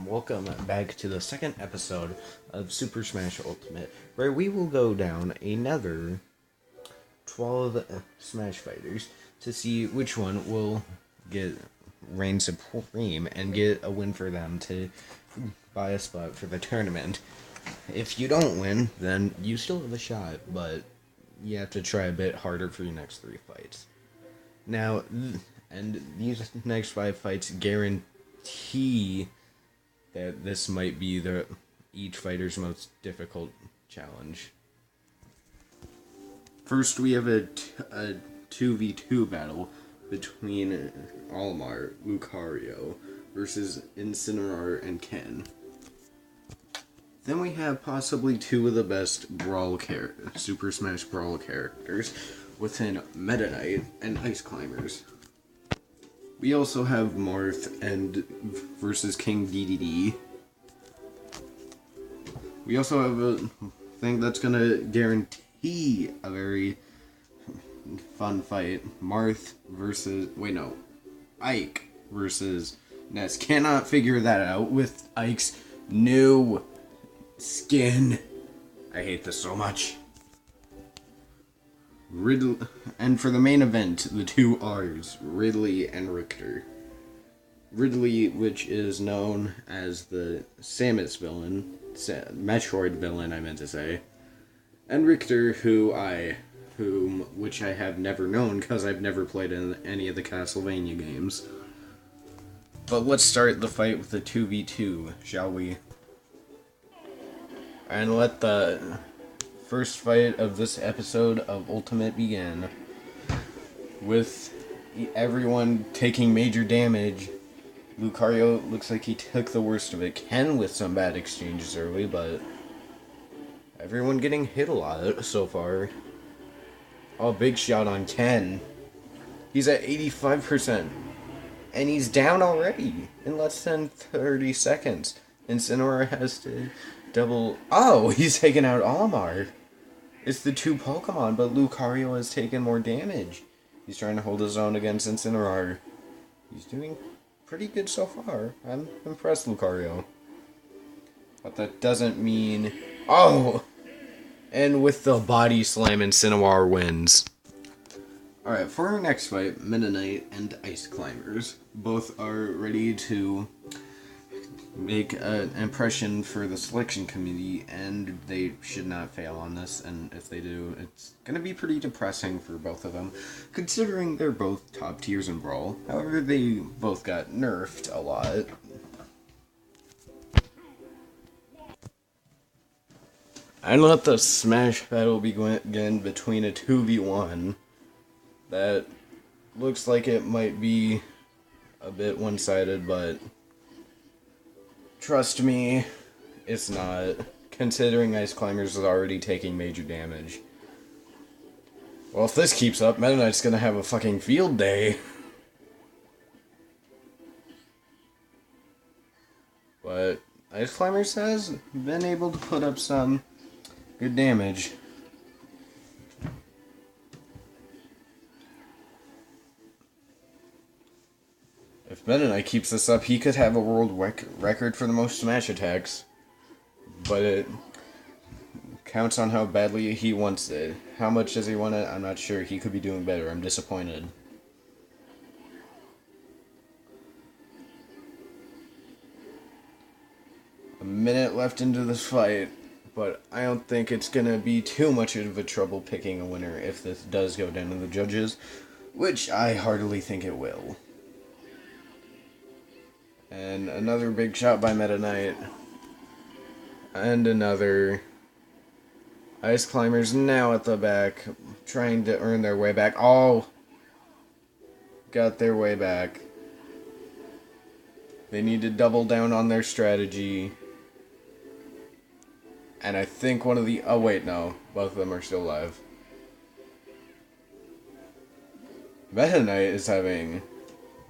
and welcome back to the second episode of Super Smash Ultimate, where we will go down another 12 Smash Fighters to see which one will reign supreme and get a win for them to buy a spot for the tournament. If you don't win, then you still have a shot, but you have to try a bit harder for your next 3 fights. Now, and these next 5 fights guarantee that this might be each fighter's most difficult challenge. First, we have a 2v2 battle between Olimar, Lucario, versus Incineroar and Ken. Then we have possibly 2 of the best Super Smash Brawl characters within Meta Knight and Ice Climbers. We also have Marth versus King DDD. We also have a thing that's gonna guarantee a very fun fight. Ike versus Ness. Cannot figure that out with Ike's new skin. I hate this so much. And for the main event, the 2 R's, Ridley and Richter. Ridley, which is known as the Samus villain, Metroid villain, I meant to say, and Richter, which I have never known because I've never played in any of the Castlevania games. But let's start the fight with the 2v2, shall we? And let the first fight of this episode of Ultimate begin, with everyone taking major damage. Lucario looks like he took the worst of it. Ken with some bad exchanges early, but everyone getting hit a lot so far. Oh, big shot on Ken. He's at 85%. And he's down already in less than 30 seconds. Incineroar has to double... Oh, he's taken out Olimar. It's the 2 Pokemon, but Lucario has taken more damage. He's trying to hold his own against Incineroar. He's doing pretty good so far. I'm impressed, Lucario. But that doesn't mean... Oh! And with the body slam, Incineroar wins. Alright, for our next fight, Meta Knight and Ice Climbers. Both are ready to make an impression for the selection committee, and they should not fail on this, and if they do, it's going to be pretty depressing for both of them, considering they're both top tiers in Brawl. However, they both got nerfed a lot. And let the Smash battle begin between a 2v1 that looks like it might be a bit one-sided, but trust me, it's not, considering Ice Climbers is already taking major damage. Well, if this keeps up, Meta Knight's gonna have a fucking field day. But Ice Climbers has been able to put up some good damage. If Meta Knight keeps this up, he could have a world record for the most Smash attacks. But it counts on how badly he wants it. How much does he want it? I'm not sure. He could be doing better. I'm disappointed. A minute left into this fight, but I don't think it's gonna be too much of a trouble picking a winner if this does go down to the judges, which I heartily think it will. And another big shot by Meta Knight. And another. Ice Climbers now at the back, trying to earn their way back. Oh! Got their way back. They need to double down on their strategy. And I think one of the... Oh, wait, no. Both of them are still alive. Meta Knight is having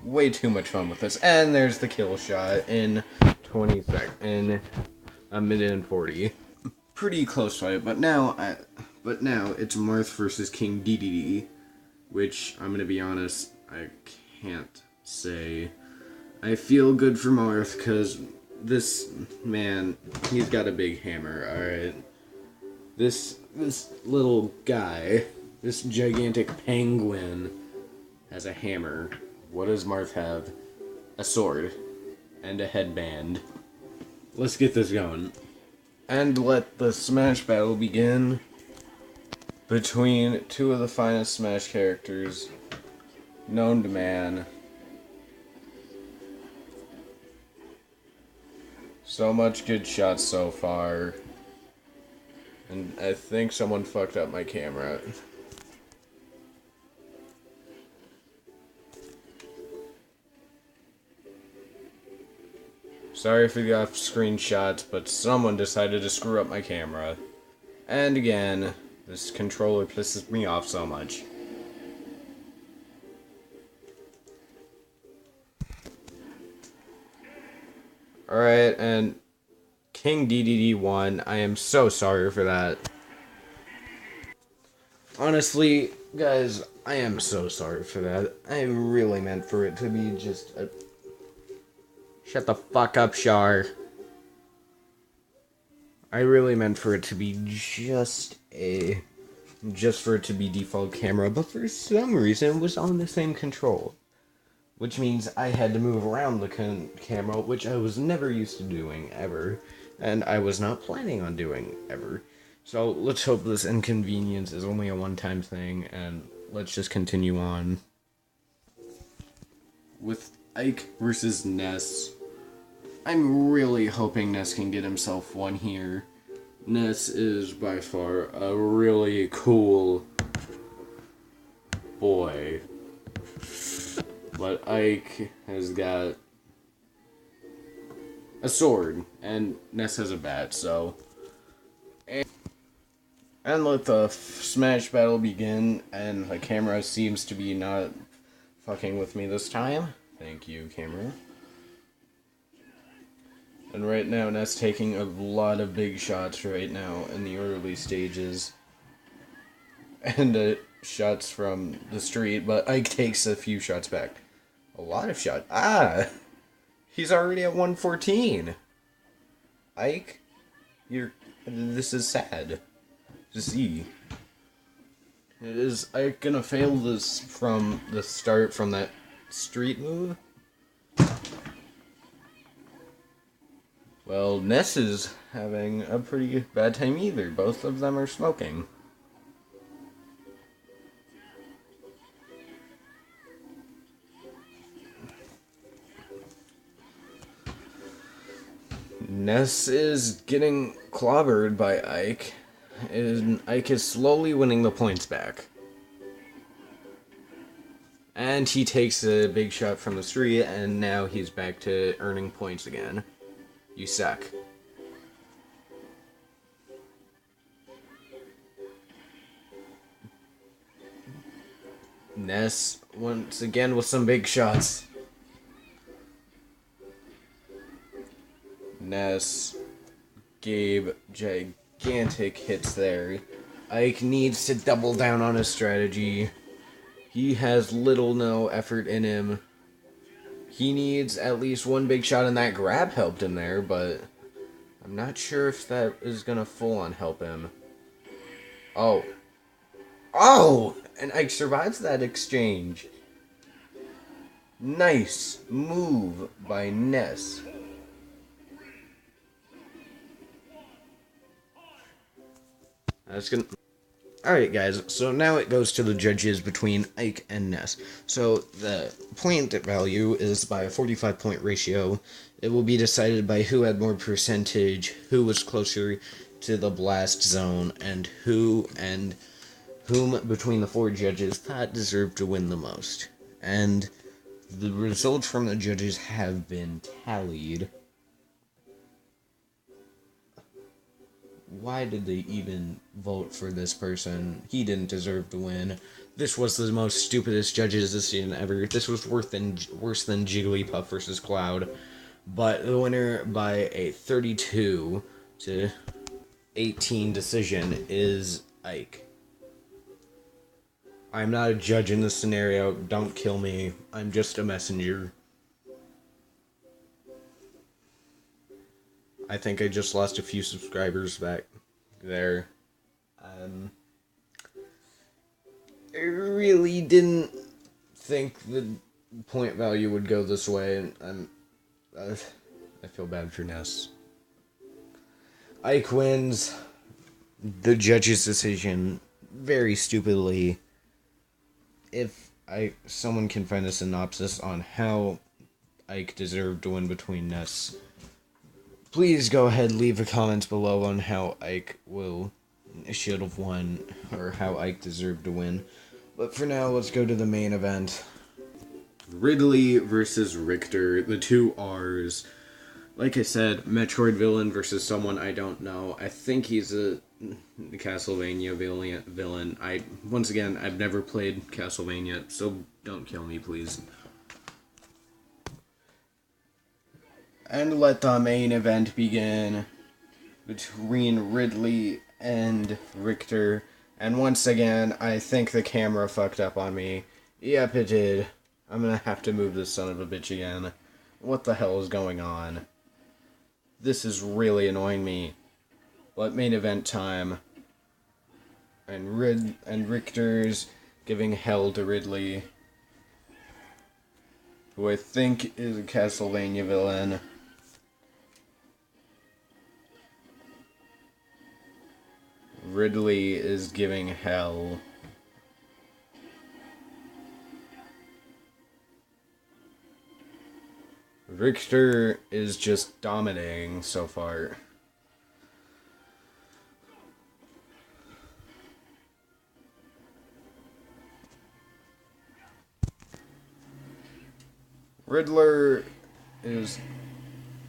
way too much fun with this. And there's the kill shot in 20 seconds. In a minute and 40. Pretty close fight, but now it's Marth versus King DDD, which, I'm gonna be honest, I can't say I feel good for Marth, because this man, he's got a big hammer, alright? This little guy, this gigantic penguin, has a hammer. What does Marth have? A sword. And a headband. Let's get this going. And let the Smash battle begin between two of the finest Smash characters known to man. So much good shots so far. And I think someone fucked up my camera. Sorry for the off-screen shots, but someone decided to screw up my camera. And again, this controller pisses me off so much. Alright, and King DDD won. I am so sorry for that. Honestly, guys, I am so sorry for that. I really meant for it to be just a... Shut the fuck up, Char. I really meant for it to be just for it to be default camera, but for some reason it was on the same control. Which means I had to move around the camera, which I was never used to doing, ever. And I was not planning on doing, ever. So let's hope this inconvenience is only a one-time thing, and let's just continue on. With Ike versus Ness, I'm really hoping Ness can get himself one here. Ness is by far a really cool boy. But Ike has got a sword, and Ness has a bat, so... And let the Smash battle begin, and the camera seems to be not fucking with me this time. Thank you, camera. And right now, Ness taking a lot of big shots right now in the early stages. And shots from the street, but Ike takes a few shots back. A lot of shots. Ah! He's already at 114. Ike, this is sad to see. Is Ike gonna fail this from the start from that street move? Well, Ness is having a pretty bad time either. Both of them are smoking. Ness is getting clobbered by Ike, and Ike is slowly winning the points back. And he takes a big shot from the street, and now he's back to earning points again. You suck. Ness, once again with some big shots. Ness, Gabe, gigantic hits there. Ike needs to double down on his strategy. He has little no effort in him. He needs at least one big shot, and that grab helped him there, but I'm not sure if that is gonna full-on help him. Oh. Oh! And Ike survives that exchange. Nice move by Ness. That's gonna... Alright guys, so now it goes to the judges between Ike and Ness. So the point value is by a 45-point ratio. It will be decided by who had more percentage, who was closer to the blast zone, and whom between the four judges thought deserved to win the most. And the results from the judges have been tallied. Why did they even vote for this person? He didn't deserve to win. This was the most stupidest judges decision ever. This was worse than Jigglypuff versus Cloud. But the winner by a 32-18 decision is Ike. I'm not a judge in this scenario. Don't kill me. I'm just a messenger. I think I just lost a few subscribers back there. I really didn't think the point value would go this way, and I feel bad for Ness. Ike wins the judge's decision very stupidly. If someone can find a synopsis on how Ike deserved to win between Ness, please go ahead, leave a comment below on how Ike should have won, or how Ike deserved to win. But for now, let's go to the main event. Ridley versus Richter, the two R's. Like I said, Metroid villain versus someone I don't know. I think he's a Castlevania villain. Once again, I've never played Castlevania, so don't kill me, please. And let the main event begin between Ridley and Richter. And once again, I think the camera fucked up on me. Yep, it did. I'm gonna have to move this son of a bitch again. What the hell is going on? This is really annoying me. But main event time. And Richter's giving hell to Ridley, who I think is a Castlevania villain. Ridley is giving hell. Richter is just dominating so far. Riddler is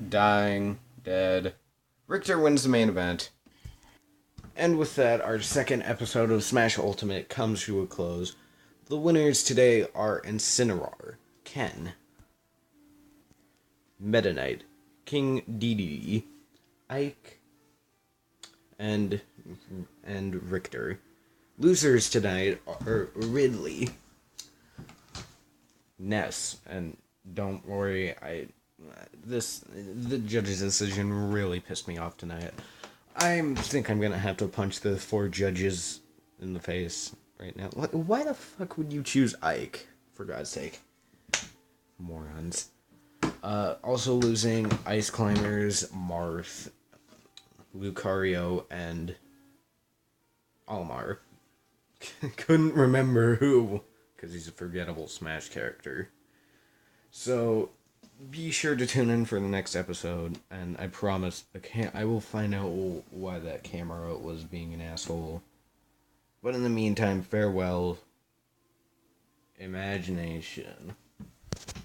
dying, dead. Richter wins the main event. And with that, our second episode of Smash Ultimate comes to a close. The winners today are Incineroar, Ken, Meta Knight, King Dedede, Ike, and Richter. Losers tonight are Ridley, Ness, and don't worry, the judge's decision really pissed me off tonight. I think I'm gonna have to punch the 4 judges in the face right now. Why the fuck would you choose Ike? For God's sake. Morons. Also losing Ice Climbers, Marth, Lucario, and Olimar. Couldn't remember who, because he's a forgettable Smash character. So, be sure to tune in for the next episode, and I promise I will find out why that camera was being an asshole. But in the meantime, farewell, imagination.